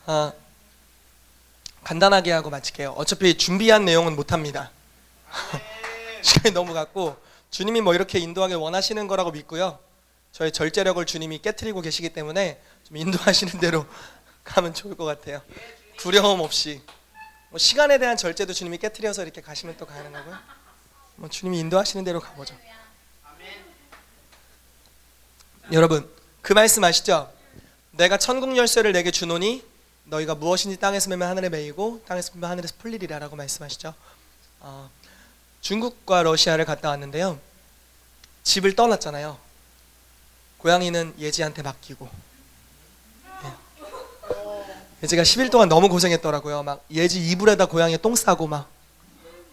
아, 간단하게 하고 마칠게요. 어차피 준비한 내용은 못합니다. 시간이 너무 갔고, 주님이 뭐 이렇게 인도하길 원하시는 거라고 믿고요. 저의 절제력을 주님이 깨트리고 계시기 때문에 좀 인도하시는 대로 가면 좋을 것 같아요. 두려움 없이. 뭐 시간에 대한 절제도 주님이 깨트려서 이렇게 가시면 또 가는 거고요. 뭐 주님이 인도하시는 대로 가보죠. 여러분, 그 말씀 아시죠? 내가 천국 열쇠를 내게 주노니 너희가 무엇인지 땅에서 매면 하늘에 매이고 땅에서 풀면 하늘에서 풀리리라 라고 말씀하시죠. 중국과 러시아를 갔다 왔는데요, 집을 떠났잖아요. 고양이는 예지한테 맡기고, 예지가 10일 동안 너무 고생했더라고요. 막 예지 이불에다 고양이 똥 싸고 막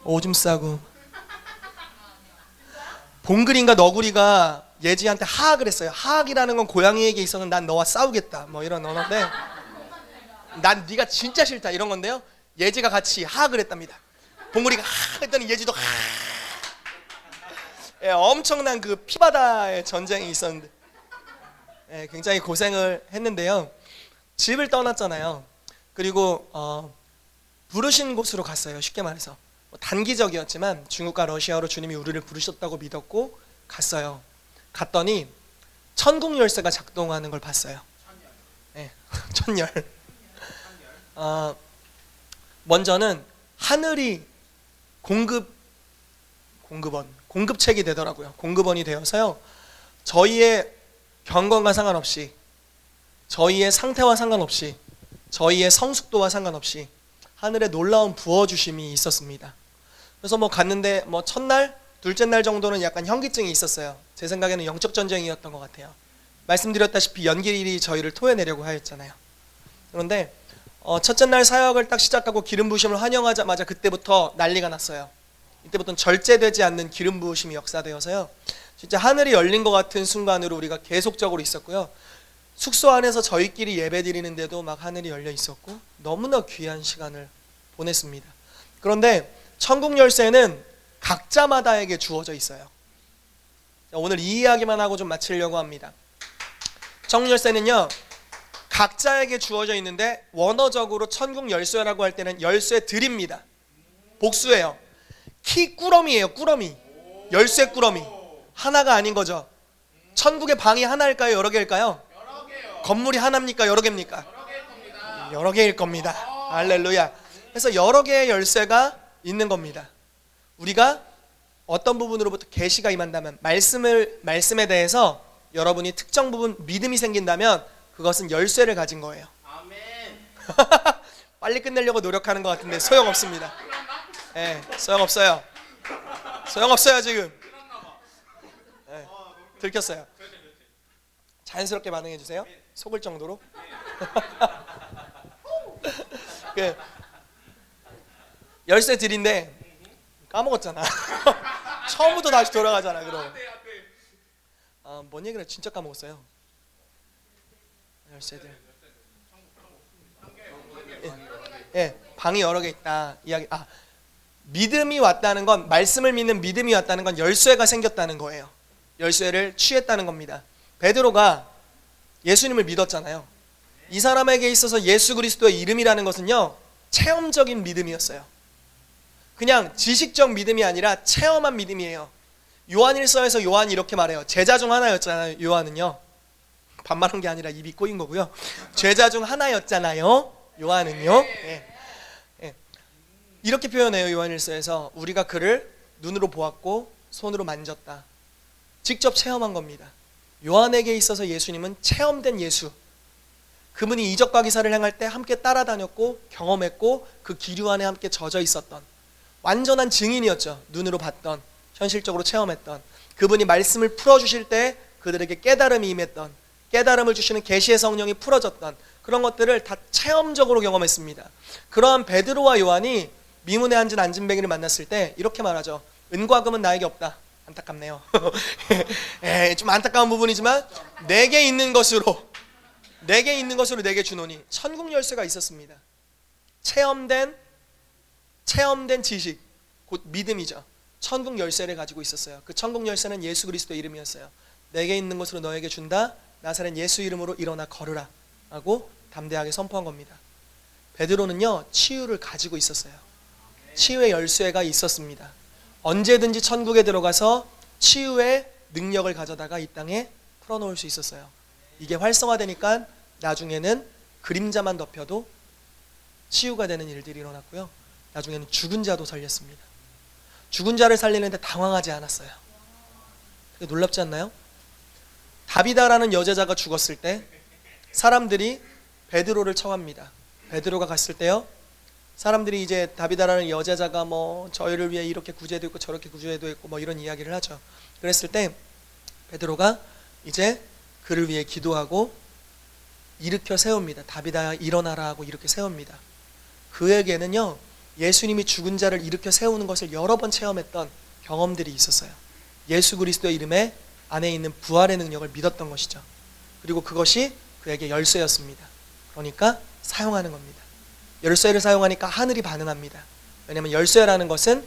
오줌 싸고, 봉그린가 너구리가 예지한테 하악을 했어요. 하악이라는 건 고양이에게 있어서는 난 너와 싸우겠다 뭐 이런 언어인데, 난 네가 진짜 싫다 이런 건데요, 예지가 같이 하악을 했답니다. 봉구리가 하 했더니 예지도 하. 예, 엄청난 그 피바다의 전쟁이 있었는데, 예, 굉장히 고생을 했는데요, 집을 떠났잖아요. 그리고 부르신 곳으로 갔어요. 쉽게 말해서 단기적이었지만 중국과 러시아로 주님이 우리를 부르셨다고 믿었고 갔어요. 갔더니 천국 열쇠가 작동하는 걸 봤어요. 예, 천열. 먼저는 하늘이 공급책이 되더라고요. 공급원이 되어서요, 저희의 경건과 상관없이, 저희의 상태와 상관없이, 저희의 성숙도와 상관없이 하늘에 놀라운 부어주심이 있었습니다. 그래서 뭐 갔는데 뭐 첫날, 둘째 날 정도는 약간 현기증이 있었어요. 제 생각에는 영적 전쟁이었던 것 같아요. 말씀드렸다시피 연길이 저희를 토해내려고 하였잖아요. 그런데 첫째 날 사역을 딱 시작하고 기름 부으심을 환영하자마자 그때부터 난리가 났어요. 이때부터는 절제되지 않는 기름 부으심이 역사되어서요, 진짜 하늘이 열린 것 같은 순간으로 우리가 계속적으로 있었고요. 숙소 안에서 저희끼리 예배 드리는데도 막 하늘이 열려 있었고 너무나 귀한 시간을 보냈습니다. 그런데 천국 열쇠는 각자마다에게 주어져 있어요. 오늘 이 이야기만 하고 좀 마치려고 합니다. 천국 열쇠는요, 각자에게 주어져 있는데 원어적으로 천국 열쇠라고 할 때는 열쇠들입니다. 복수예요. 키 꾸러미예요. 꾸러미. 열쇠 꾸러미. 하나가 아닌 거죠. 천국의 방이 하나일까요? 여러 개일까요? 여러 개요. 건물이 하나입니까? 여러 개입니까? 여러 개일 겁니다. 여러 개일 겁니다. 할렐루야. 그래서 여러 개의 열쇠가 있는 겁니다. 우리가 어떤 부분으로부터 계시가 임한다면, 말씀에 대해서 여러분이 특정 부분 믿음이 생긴다면 그것은 열쇠를 가진 거예요. 아멘. 빨리 끝내려고 노력하는 것 같은데 소용없습니다. 예, 소용없어요. 소용없어요 지금. 예, 들켰어요. 자연스럽게 반응해 주세요. 속을 정도로. 그 열쇠 드린데 까먹었잖아. 처음부터 다시 돌아가잖아. 그럼 뭔 얘기를 진짜 까먹었어요. 열쇠들. 예, 방이 여러 개 있다 이야기. 믿음이 왔다는 건, 말씀을 믿는 믿음이 왔다는 건 열쇠가 생겼다는 거예요. 열쇠를 취했다는 겁니다. 베드로가 예수님을 믿었잖아요. 이 사람에게 있어서 예수 그리스도의 이름이라는 것은요, 체험적인 믿음이었어요. 그냥 지식적 믿음이 아니라 체험한 믿음이에요. 요한일서에서 요한이 이렇게 말해요. 제자 중 하나였잖아요. 요한은요, 반말한 게 아니라 입이 꼬인 거고요. 제자 중 하나였잖아요. 요한은요. 예. 이렇게 표현해요. 요한일서에서 우리가 그를 눈으로 보았고 손으로 만졌다. 직접 체험한 겁니다. 요한에게 있어서 예수님은 체험된 예수. 그분이 이적과 기사를 행할 때 함께 따라다녔고 경험했고 그 기류 안에 함께 젖어 있었던 완전한 증인이었죠. 눈으로 봤던, 현실적으로 체험했던, 그분이 말씀을 풀어주실 때 그들에게 깨달음이 임했던, 깨달음을 주시는 계시의 성령이 풀어졌던 그런 것들을 다 체험적으로 경험했습니다. 그러한 베드로와 요한이 미문에 앉은 안진뱅이를 만났을 때 이렇게 말하죠. 은과 금은 나에게 없다. 안타깝네요. 좀 안타까운 부분이지만 내게 있는 것으로 내게 주노니, 천국 열쇠가 있었습니다. 체험된 지식, 곧 믿음이죠. 천국 열쇠를 가지고 있었어요. 그 천국 열쇠는 예수 그리스도의 이름이었어요. 내게 있는 것으로 너에게 준다. 나사렛 예수 이름으로 일어나 걸으라 하고 담대하게 선포한 겁니다. 베드로는요, 치유를 가지고 있었어요. 치유의 열쇠가 있었습니다. 언제든지 천국에 들어가서 치유의 능력을 가져다가 이 땅에 풀어놓을 수 있었어요. 이게 활성화되니까 나중에는 그림자만 덮여도 치유가 되는 일들이 일어났고요. 나중에는 죽은 자도 살렸습니다. 죽은 자를 살리는데 당황하지 않았어요. 되게 놀랍지 않나요? 다비다라는 여제자가 죽었을 때 사람들이 베드로를 청합니다. 베드로가 갔을 때요, 사람들이 이제 다비다라는 여제자가 뭐 저희를 위해 이렇게 구제도 있고 저렇게 구제도 있고 뭐 이런 이야기를 하죠. 그랬을 때 베드로가 이제 그를 위해 기도하고 일으켜 세웁니다. 다비다야 일어나라 하고 이렇게 세웁니다. 그에게는요, 예수님이 죽은 자를 일으켜 세우는 것을 여러 번 체험했던 경험들이 있었어요. 예수 그리스도의 이름에 안에 있는 부활의 능력을 믿었던 것이죠. 그리고 그것이 그에게 열쇠였습니다. 그러니까 사용하는 겁니다. 열쇠를 사용하니까 하늘이 반응합니다. 왜냐하면 열쇠라는 것은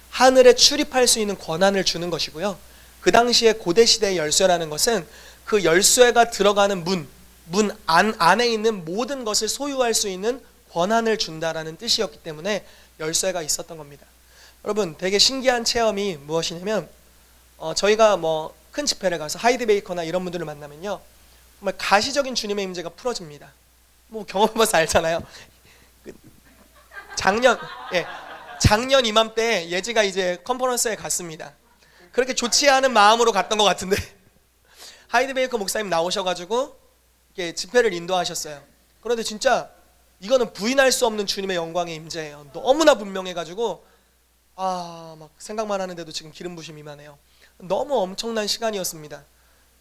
하늘에 출입할 수 있는 권한을 주는 것이고요. 그 당시에 고대시대의 열쇠라는 것은 그 열쇠가 들어가는 문 안에 있는 모든 것을 소유할 수 있는 권한을 준다라는 뜻이었기 때문에 열쇠가 있었던 겁니다. 여러분, 되게 신기한 체험이 무엇이냐면 저희가 뭐 큰 집회를 가서 하이드 베이커나 이런 분들을 만나면요, 정말 가시적인 주님의 임재가 풀어집니다. 뭐 경험해봐서 알잖아요. 작년 이맘때 예지가 이제 컨퍼런스에 갔습니다. 그렇게 좋지 않은 마음으로 갔던 것 같은데 하이드 베이커 목사님 나오셔가지고 이렇게 집회를 인도하셨어요. 그런데 진짜 이거는 부인할 수 없는 주님의 영광의 임재예요. 너무나 분명해가지고 막 생각만 하는데도 지금 기름 부심이 임하네요. 너무 엄청난 시간이었습니다.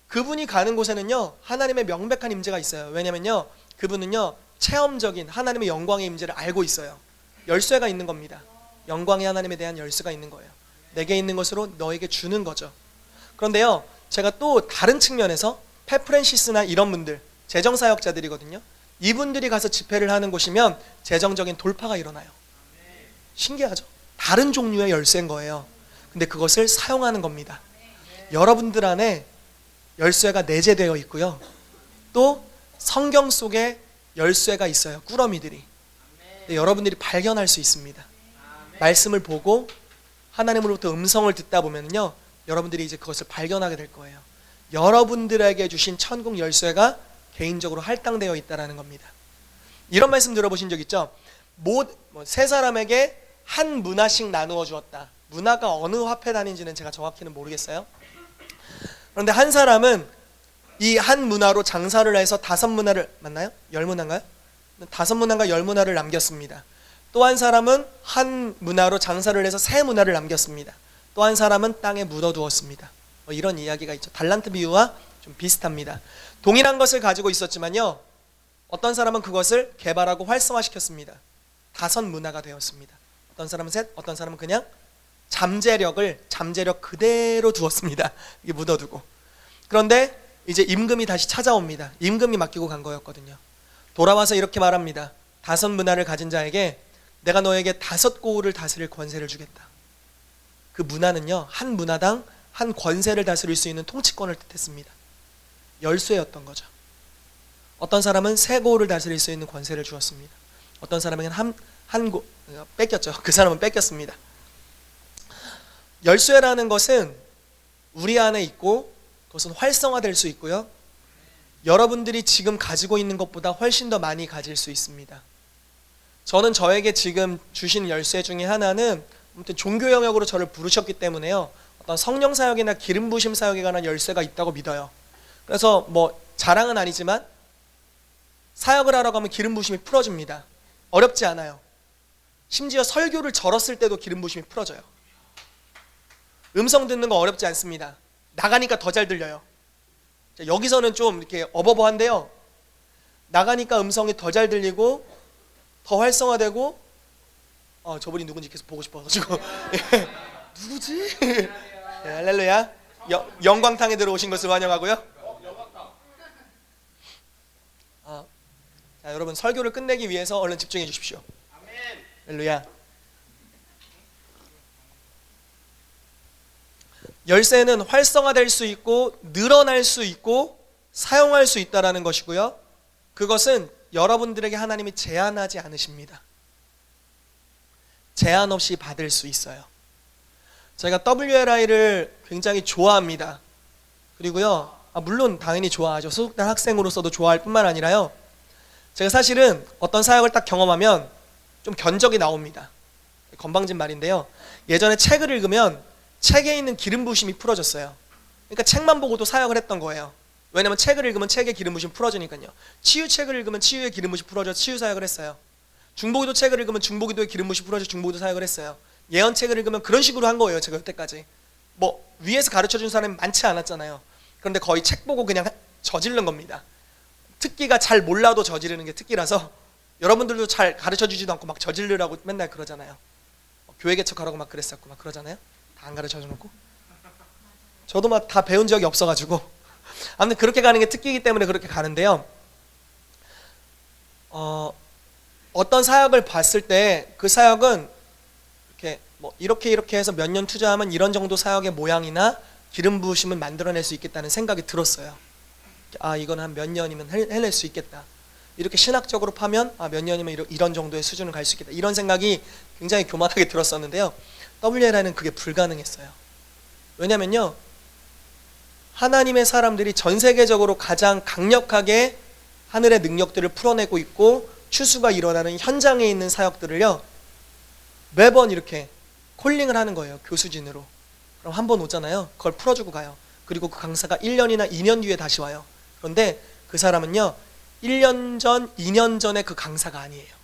그분이 가는 곳에는요, 하나님의 명백한 임재가 있어요. 왜냐면요, 그분은요, 체험적인 하나님의 영광의 임재를 알고 있어요. 열쇠가 있는 겁니다. 영광의 하나님에 대한 열쇠가 있는 거예요. 내게 있는 것으로 너에게 주는 거죠. 그런데요, 제가 또 다른 측면에서 페프렌시스나 이런 분들, 재정사역자들이거든요. 이분들이 가서 집회를 하는 곳이면 재정적인 돌파가 일어나요. 신기하죠? 다른 종류의 열쇠인 거예요. 근데 그것을 사용하는 겁니다. 여러분들 안에 열쇠가 내재되어 있고요, 또 성경 속에 열쇠가 있어요. 꾸러미들이. 여러분들이 발견할 수 있습니다. 말씀을 보고 하나님으로부터 음성을 듣다 보면요, 여러분들이 이제 그것을 발견하게 될 거예요. 여러분들에게 주신 천국 열쇠가 개인적으로 할당되어 있다는 겁니다. 이런 말씀 들어보신 적 있죠? 세 사람에게 한 문화씩 나누어 주었다. 문화가 어느 화폐 단위인지는 제가 정확히는 모르겠어요. 그런데 한 사람은 이 한 문화로 장사를 해서 5문화를, 맞나요? 10문화인가요? 5문화인가 10문화를 남겼습니다. 또 한 사람은 한 문화로 장사를 해서 3문화를 남겼습니다. 또 한 사람은 땅에 묻어두었습니다. 이런 이야기가 있죠. 달란트 비유와 좀 비슷합니다. 동일한 것을 가지고 있었지만요, 어떤 사람은 그것을 개발하고 활성화시켰습니다. 5문화가 되었습니다. 어떤 사람은 3, 어떤 사람은 그냥 잠재력 그대로 두었습니다. 이게 묻어두고. 그런데 이제 임금이 다시 찾아옵니다. 임금이 맡기고 간 거였거든요. 돌아와서 이렇게 말합니다. 5문화를 가진 자에게 내가 너에게 5고을을 다스릴 권세를 주겠다. 그 문화는요, 한 문화당 한 권세를 다스릴 수 있는 통치권을 뜻했습니다. 열쇠였던 거죠. 어떤 사람은 3고을을 다스릴 수 있는 권세를 주었습니다. 어떤 사람에게는 뺏겼죠. 그 사람은 뺏겼습니다. 열쇠라는 것은 우리 안에 있고 그것은 활성화될 수 있고요, 여러분들이 지금 가지고 있는 것보다 훨씬 더 많이 가질 수 있습니다. 저는 저에게 지금 주신 열쇠 중에 하나는 아무튼 종교 영역으로 저를 부르셨기 때문에요, 어떤 성령 사역이나 기름 부심 사역에 관한 열쇠가 있다고 믿어요. 그래서 뭐 자랑은 아니지만 사역을 하러 가면 기름 부심이 풀어집니다. 어렵지 않아요. 심지어 설교를 절었을 때도 기름 부심이 풀어져요. 음성 듣는 거 어렵지 않습니다. 나가니까 더 잘 들려요. 여기서는 좀 이렇게 어버버한데요, 나가니까 음성이 더 잘 들리고 더 활성화되고, 저분이 누군지 계속 보고 싶어가지고 누구지? 할렐루야. 영광탕에 들어오신 것을 환영하고요. 자, 여러분, 설교를 끝내기 위해서 얼른 집중해 주십시오. 할렐루야. 열쇠는 활성화될 수 있고 늘어날 수 있고 사용할 수 있다라는 것이고요. 그것은 여러분들에게 하나님이 제한하지 않으십니다. 제한 없이 받을 수 있어요. 제가 WLI를 굉장히 좋아합니다. 그리고요, 물론 당연히 좋아하죠. 소속된 학생으로서도 좋아할 뿐만 아니라요, 제가 사실은 어떤 사역을 딱 경험하면 좀 견적이 나옵니다. 건방진 말인데요, 예전에 책을 읽으면 책에 있는 기름 부심이 풀어졌어요. 그러니까 책만 보고도 사역을 했던 거예요. 왜냐면 책을 읽으면 책의 기름 부심 풀어지니까요. 치유책을 읽으면 치유의 기름 부심 풀어져 치유 사역을 했어요. 중보기도 책을 읽으면 중보기도의 기름 부심 풀어져 중보기도 사역을 했어요. 예언책을 읽으면 그런 식으로 한 거예요. 제가 여태까지 뭐 위에서 가르쳐준 사람이 많지 않았잖아요. 그런데 거의 책 보고 그냥 저지른 겁니다. 특기가 잘 몰라도 저지르는 게 특기라서, 여러분들도 잘 가르쳐주지도 않고 막 저지르라고 맨날 그러잖아요. 교회 개척하라고 막 그랬었고 막 그러잖아요. 다 안 가르쳐주놓고. 저도 막 다 배운 적이 없어가지고 아무튼 그렇게 가는 게 특기이기 때문에 그렇게 가는데요, 어떤 사역을 봤을 때 그 사역은 이렇게 뭐 이렇게 해서 몇 년 투자하면 이런 정도 사역의 모양이나 기름 부으심을 만들어낼 수 있겠다는 생각이 들었어요. 이건 한 몇 년이면 해낼 수 있겠다. 이렇게 신학적으로 파면 몇 년이면 이런 정도의 수준을 갈 수 있겠다. 이런 생각이 굉장히 교만하게 들었었는데요, WLI는 그게 불가능했어요. 왜냐면요, 하나님의 사람들이 전 세계적으로 가장 강력하게 하늘의 능력들을 풀어내고 있고 추수가 일어나는 현장에 있는 사역들을요, 매번 이렇게 콜링을 하는 거예요. 교수진으로. 그럼 한 번 오잖아요. 그걸 풀어주고 가요. 그리고 그 강사가 1년이나 2년 뒤에 다시 와요. 그런데 그 사람은요, 1년 전, 2년 전에 그 강사가 아니에요.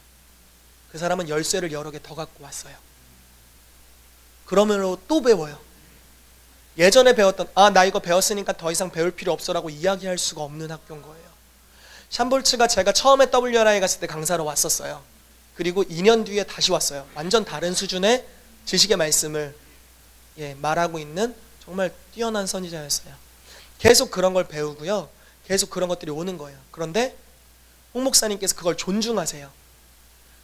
그 사람은 열쇠를 여러 개 더 갖고 왔어요. 그러므로 또 배워요. 예전에 배웠던 나 이거 배웠으니까 더 이상 배울 필요 없어라고 이야기할 수가 없는 학교인 거예요. 샴볼츠가 제가 처음에 WRI 갔을 때 강사로 왔었어요. 그리고 2년 뒤에 다시 왔어요. 완전 다른 수준의 지식의 말씀을 말하고 있는 정말 뛰어난 선지자였어요. 계속 그런 걸 배우고요, 계속 그런 것들이 오는 거예요. 그런데 홍 목사님께서 그걸 존중하세요.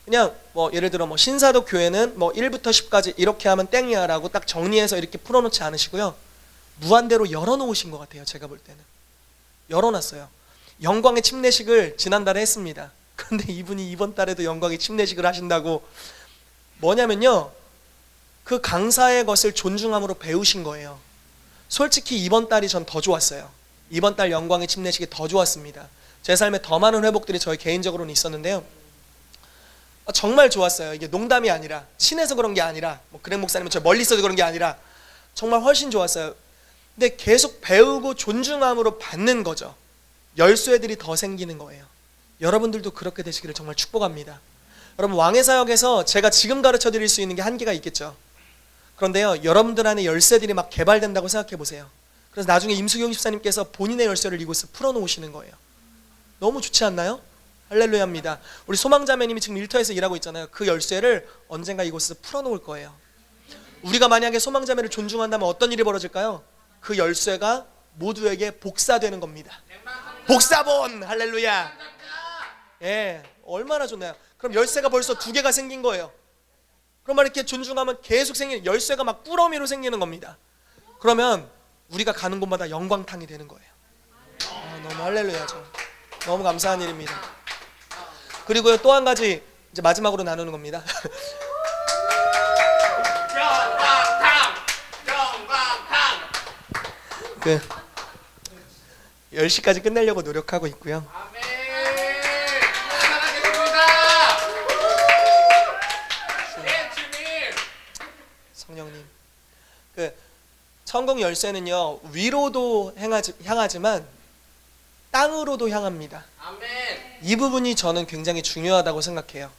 그냥 뭐 예를 들어 신사도 교회는 1부터 10까지 이렇게 하면 땡이야 라고 딱 정리해서 이렇게 풀어놓지 않으시고요, 무한대로 열어놓으신 것 같아요. 제가 볼 때는 열어놨어요. 영광의 침례식을 지난달에 했습니다. 그런데 이분이 이번 달에도 영광의 침례식을 하신다고, 뭐냐면요, 그 강사의 것을 존중함으로 배우신 거예요. 솔직히 이번 달이 전 더 좋았어요. 이번 달 영광의 침례식이 더 좋았습니다. 제 삶에 더 많은 회복들이 저희 개인적으로는 있었는데요, 정말 좋았어요. 이게 농담이 아니라, 친해서 그런 게 아니라, 그렉 목사님은 저 멀리 있어서 그런 게 아니라 정말 훨씬 좋았어요. 근데 계속 배우고 존중함으로 받는 거죠. 열쇠들이 더 생기는 거예요. 여러분들도 그렇게 되시기를 정말 축복합니다. 여러분, 왕의 사역에서 제가 지금 가르쳐 드릴 수 있는 게 한계가 있겠죠. 그런데요, 여러분들 안에 열쇠들이 막 개발된다고 생각해 보세요. 그래서 나중에 임수경 집사님께서 본인의 열쇠를 이곳에 풀어놓으시는 거예요. 너무 좋지 않나요? 할렐루야입니다. 우리 소망자매님이 지금 일터에서 일하고 있잖아요. 그 열쇠를 언젠가 이곳에서 풀어놓을 거예요. 우리가 만약에 소망자매를 존중한다면 어떤 일이 벌어질까요? 그 열쇠가 모두에게 복사되는 겁니다. 복사본! 할렐루야. 얼마나 좋나요? 그럼 열쇠가 벌써 2개가 생긴 거예요. 그럼 막 이렇게 존중하면 계속 생기는, 열쇠가 막 꾸러미로 생기는 겁니다. 그러면 우리가 가는 곳마다 영광탕이 되는 거예요. 너무 할렐루야죠. 너무 감사한 일입니다. 그리고요, 또 한 가지 이제 마지막으로 나누는 겁니다. 영광탕! 10시까지 끝내려고 노력하고 있고요. 아멘. 사랑하겠습니다. 네, 주님. 성령님, 천국 열쇠는요, 위로도 향하지만 땅으로도 향합니다. 아멘. 이 부분이 저는 굉장히 중요하다고 생각해요.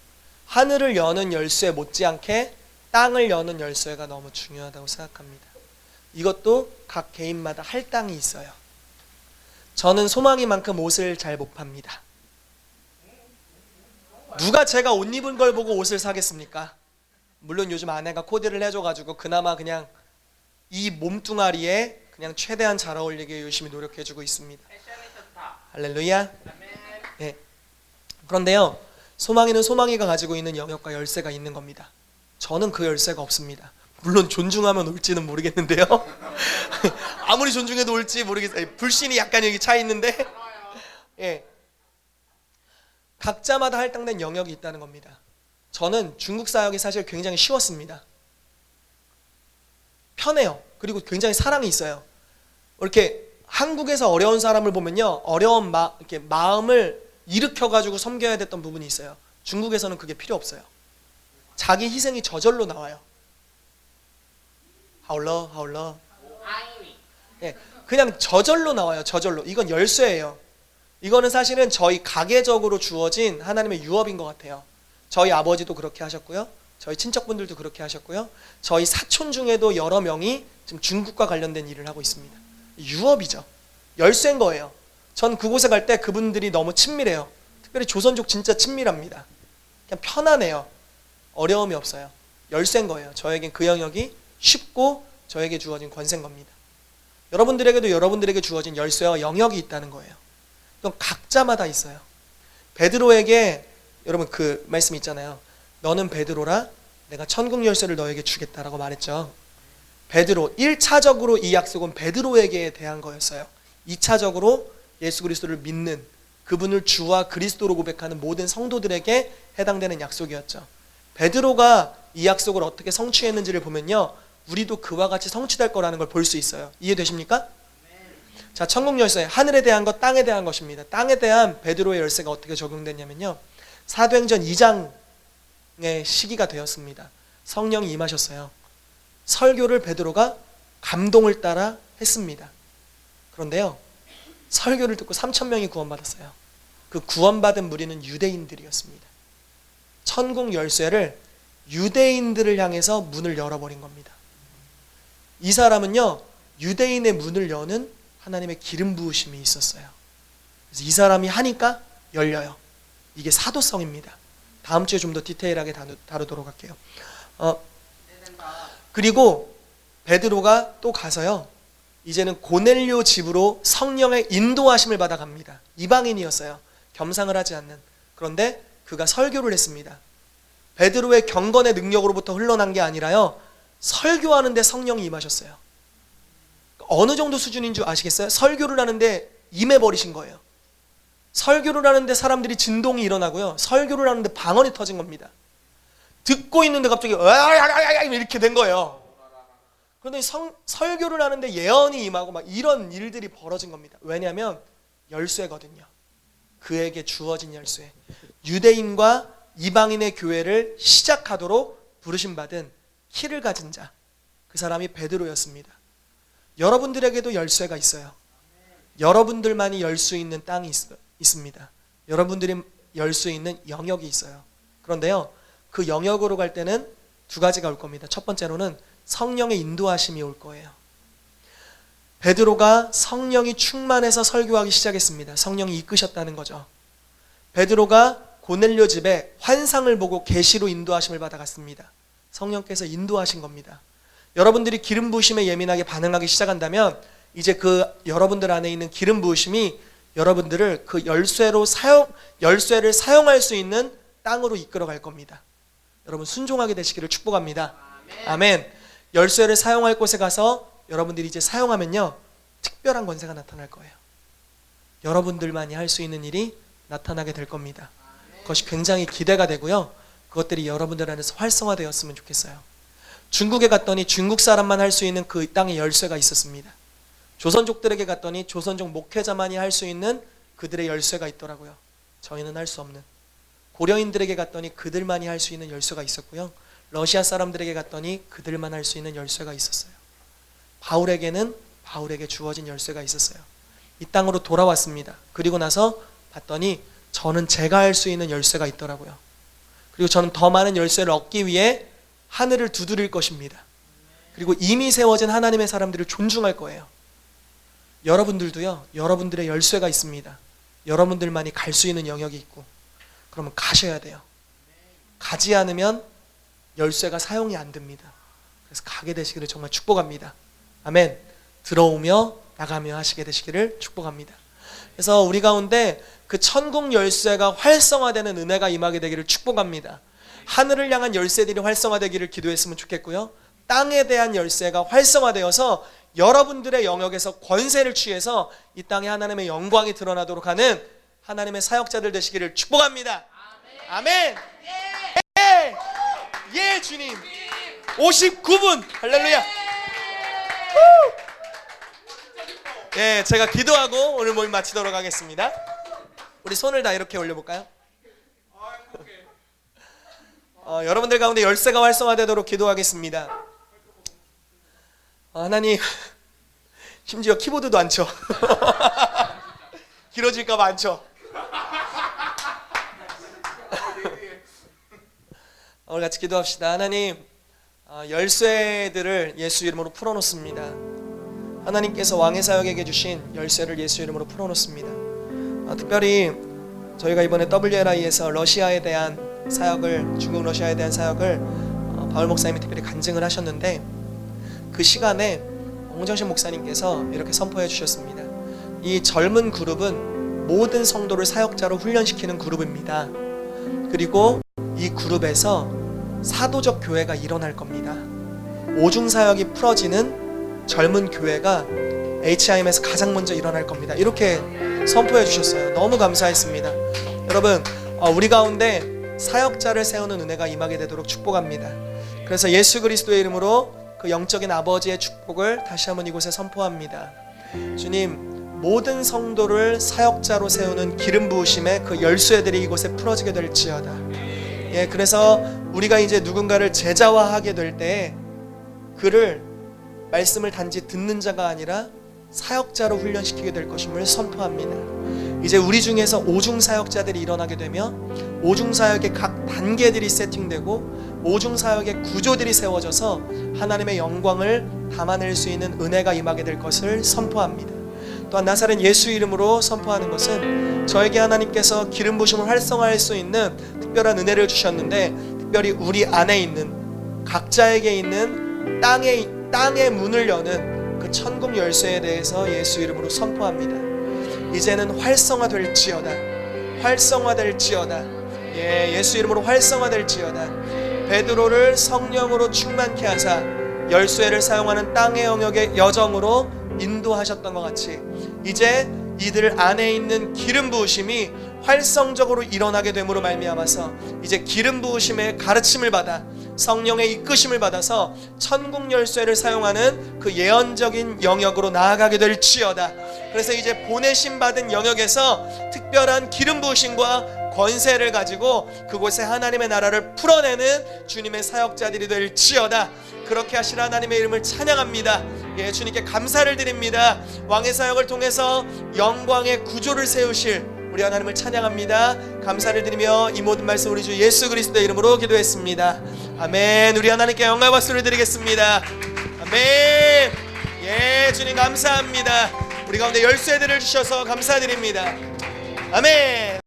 하늘을 여는 열쇠 못지않게 땅을 여는 열쇠가 너무 중요하다고 생각합니다. 이것도 각 개인마다 할당이 있어요. 저는 소망이만큼 옷을 잘 못 팝니다. 누가 제가 옷 입은 걸 보고 옷을 사겠습니까? 물론 요즘 아내가 코디를 해줘가지고 그나마 그냥 이 몸뚱아리에 그냥 최대한 잘 어울리게 열심히 노력해주고 있습니다. 할렐루야. 네. 그런데요, 소망이는 소망이가 가지고 있는 영역과 열쇠가 있는 겁니다. 저는 그 열쇠가 없습니다. 물론 존중하면 올지는 모르겠는데요. 아무리 존중해도 올지 모르겠어요. 불신이 약간 여기 차 있는데, 예, 각자마다 할당된 영역이 있다는 겁니다. 저는 중국 사역이 사실 굉장히 쉬웠습니다. 편해요. 그리고 굉장히 사랑이 있어요. 이렇게 한국에서 어려운 사람을 보면요, 이렇게 마음을 일으켜가지고 섬겨야 됐던 부분이 있어요. 중국에서는 그게 필요 없어요. 자기 희생이 저절로 나와요. 하울러. 예, 그냥 저절로 나와요. 저절로. 이건 열쇠예요. 이거는 사실은 저희 가계적으로 주어진 하나님의 유업인 것 같아요. 저희 아버지도 그렇게 하셨고요. 저희 친척분들도 그렇게 하셨고요. 저희 사촌 중에도 여러 명이 지금 중국과 관련된 일을 하고 있습니다. 유업이죠. 열쇠인 거예요. 전 그곳에 갈 때 그분들이 너무 친밀해요. 특별히 조선족 진짜 친밀합니다. 그냥 편안해요. 어려움이 없어요. 열쇠인 거예요. 저에겐 그 영역이 쉽고 저에게 주어진 권세인 겁니다. 여러분들에게도 여러분들에게 주어진 열쇠와 영역이 있다는 거예요. 그건 각자마다 있어요. 베드로에게 여러분 그 말씀 있잖아요. 너는 베드로라 내가 천국 열쇠를 너에게 주겠다라고 말했죠. 베드로 1차적으로 이 약속은 베드로에게 대한 거였어요. 2차적으로 예수 그리스도를 믿는 그분을 주와 그리스도로 고백하는 모든 성도들에게 해당되는 약속이었죠. 베드로가 이 약속을 어떻게 성취했는지를 보면요, 우리도 그와 같이 성취될 거라는 걸 볼 수 있어요. 이해되십니까? 자, 천국 열쇠, 하늘에 대한 것, 땅에 대한 것입니다. 땅에 대한 베드로의 열쇠가 어떻게 적용됐냐면요, 사도행전 2장의 시기가 되었습니다. 성령이 임하셨어요. 설교를 베드로가 감동을 따라 했습니다. 그런데요, 설교를 듣고 3,000명이 구원받았어요. 그 구원받은 무리는 유대인들이었습니다. 천국 열쇠를 유대인들을 향해서 문을 열어버린 겁니다. 이 사람은요, 유대인의 문을 여는 하나님의 기름 부으심이 있었어요. 그래서 이 사람이 하니까 열려요. 이게 사도성입니다. 다음 주에 좀 더 디테일하게 다루도록 할게요. 그리고 베드로가 또 가서요, 이제는 고넬료 집으로 성령의 인도하심을 받아갑니다. 이방인이었어요. 겸상을 하지 않는. 그런데 그가 설교를 했습니다. 베드로의 경건의 능력으로부터 흘러난 게 아니라요, 설교하는데 성령이 임하셨어요. 어느 정도 수준인 줄 아시겠어요? 설교를 하는데 임해버리신 거예요. 설교를 하는데 사람들이 진동이 일어나고요, 설교를 하는데 방언이 터진 겁니다. 듣고 있는데 갑자기 이렇게 된 거예요. 그런데 설교를 하는데 예언이 임하고 막 이런 일들이 벌어진 겁니다. 왜냐하면 열쇠거든요. 그에게 주어진 열쇠. 유대인과 이방인의 교회를 시작하도록 부르심받은 키를 가진 자, 그 사람이 베드로였습니다. 여러분들에게도 열쇠가 있어요. 여러분들만이 열 수 있는 땅이 있습니다. 여러분들이 열 수 있는 영역이 있어요. 그런데요, 그 영역으로 갈 때는 두 가지가 올 겁니다. 첫 번째로는 성령의 인도하심이 올 거예요. 베드로가 성령이 충만해서 설교하기 시작했습니다. 성령이 이끄셨다는 거죠. 베드로가 고넬료 집에 환상을 보고 계시로 인도하심을 받아갔습니다. 성령께서 인도하신 겁니다. 여러분들이 기름 부으심에 예민하게 반응하기 시작한다면 이제 그 여러분들 안에 있는 기름 부으심이 여러분들을 그 열쇠를 사용할 수 있는 땅으로 이끌어 갈 겁니다. 여러분 순종하게 되시기를 축복합니다. 아멘. 열쇠를 사용할 곳에 가서 여러분들이 이제 사용하면요, 특별한 권세가 나타날 거예요. 여러분들만이 할 수 있는 일이 나타나게 될 겁니다. 그것이 굉장히 기대가 되고요, 그것들이 여러분들 안에서 활성화되었으면 좋겠어요. 중국에 갔더니 중국 사람만 할 수 있는 그 땅의 열쇠가 있었습니다. 조선족들에게 갔더니 조선족 목회자만이 할 수 있는 그들의 열쇠가 있더라고요. 저희는 할 수 없는. 고려인들에게 갔더니 그들만이 할 수 있는 열쇠가 있었고요, 러시아 사람들에게 갔더니 그들만 할 수 있는 열쇠가 있었어요. 바울에게는 바울에게 주어진 열쇠가 있었어요. 이 땅으로 돌아왔습니다. 그리고 나서 봤더니 저는 제가 할 수 있는 열쇠가 있더라고요. 그리고 저는 더 많은 열쇠를 얻기 위해 하늘을 두드릴 것입니다. 그리고 이미 세워진 하나님의 사람들을 존중할 거예요. 여러분들도요, 여러분들의 열쇠가 있습니다. 여러분들만이 갈 수 있는 영역이 있고, 그러면 가셔야 돼요. 가지 않으면 열쇠가 사용이 안 됩니다. 그래서 가게 되시기를 정말 축복합니다. 아멘. 들어오며 나가며 하시게 되시기를 축복합니다. 그래서 우리 가운데 그 천국 열쇠가 활성화되는 은혜가 임하게 되기를 축복합니다. 하늘을 향한 열쇠들이 활성화되기를 기도했으면 좋겠고요, 땅에 대한 열쇠가 활성화되어서 여러분들의 영역에서 권세를 취해서 이 땅에 하나님의 영광이 드러나도록 하는 하나님의 사역자들 되시기를 축복합니다. 아멘. 예 주님. 59분 할렐루야. 예, 제가 기도하고 오늘 모임 마치도록 하겠습니다. 우리 손을 다 이렇게 올려볼까요? 여러분들 가운데 열쇠가 활성화되도록 기도하겠습니다. 하나님, 심지어 키보드도 안 쳐. 길어질까봐 안 쳐. 오늘 같이 기도합시다. 하나님, 열쇠들을 예수 이름으로 풀어놓습니다. 하나님께서 왕의 사역에게 주신 열쇠를 예수 이름으로 풀어놓습니다. 특별히 저희가 이번에 WLI에서 러시아에 대한 사역을, 중국 러시아에 대한 사역을 바울 목사님이 특별히 간증을 하셨는데, 그 시간에 홍정신 목사님께서 이렇게 선포해 주셨습니다. 이 젊은 그룹은 모든 성도를 사역자로 훈련시키는 그룹입니다. 그리고 이 그룹에서 사도적 교회가 일어날 겁니다. 오중사역이 풀어지는 젊은 교회가 HIM에서 가장 먼저 일어날 겁니다. 이렇게 선포해 주셨어요. 너무 감사했습니다. 여러분, 우리 가운데 사역자를 세우는 은혜가 임하게 되도록 축복합니다. 그래서 예수 그리스도의 이름으로 그 영적인 아버지의 축복을 다시 한번 이곳에 선포합니다. 주님, 모든 성도를 사역자로 세우는 기름 부으심의 그 열쇠들이 이곳에 풀어지게 될지어다. 예, 그래서 우리가 이제 누군가를 제자화하게 될 때 그를 말씀을 단지 듣는 자가 아니라 사역자로 훈련시키게 될 것임을 선포합니다. 이제 우리 중에서 오중사역자들이 일어나게 되며 오중사역의 각 단계들이 세팅되고 오중사역의 구조들이 세워져서 하나님의 영광을 담아낼 수 있는 은혜가 임하게 될 것을 선포합니다. 또한 나사렛 예수 이름으로 선포하는 것은 저에게 하나님께서 기름 부심을 활성화할 수 있는 특별한 은혜를 주셨는데, 특별히 우리 안에 있는 각자에게 있는 땅의 문을 여는 그 천국 열쇠에 대해서 예수 이름으로 선포합니다. 이제는 활성화될지어다. 활성화될지어다. 예수 이름으로 활성화될지어다. 베드로를 성령으로 충만케 하사 열쇠를 사용하는 땅의 영역의 여정으로 인도하셨던 것 같이 이제 이들 안에 있는 기름 부으심이 활성적으로 일어나게 됨으로 말미암아서 이제 기름 부으심의 가르침을 받아 성령의 이끄심을 받아서 천국 열쇠를 사용하는 그 예언적인 영역으로 나아가게 될지어다. 그래서 이제 보내심 받은 영역에서 특별한 기름 부으심과 권세를 가지고 그곳에 하나님의 나라를 풀어내는 주님의 사역자들이 될지어다. 그렇게 하신 하나님의 이름을 찬양합니다. 예, 주님께 감사를 드립니다. 왕의 사역을 통해서 영광의 구조를 세우실 우리 하나님을 찬양합니다. 감사를 드리며 이 모든 말씀 우리 주 예수 그리스도의 이름으로 기도했습니다. 아멘. 우리 하나님께 영광 박수를 드리겠습니다. 아멘. 예, 주님 감사합니다. 우리 가운데 열쇠들을 주셔서 감사드립니다. 아멘.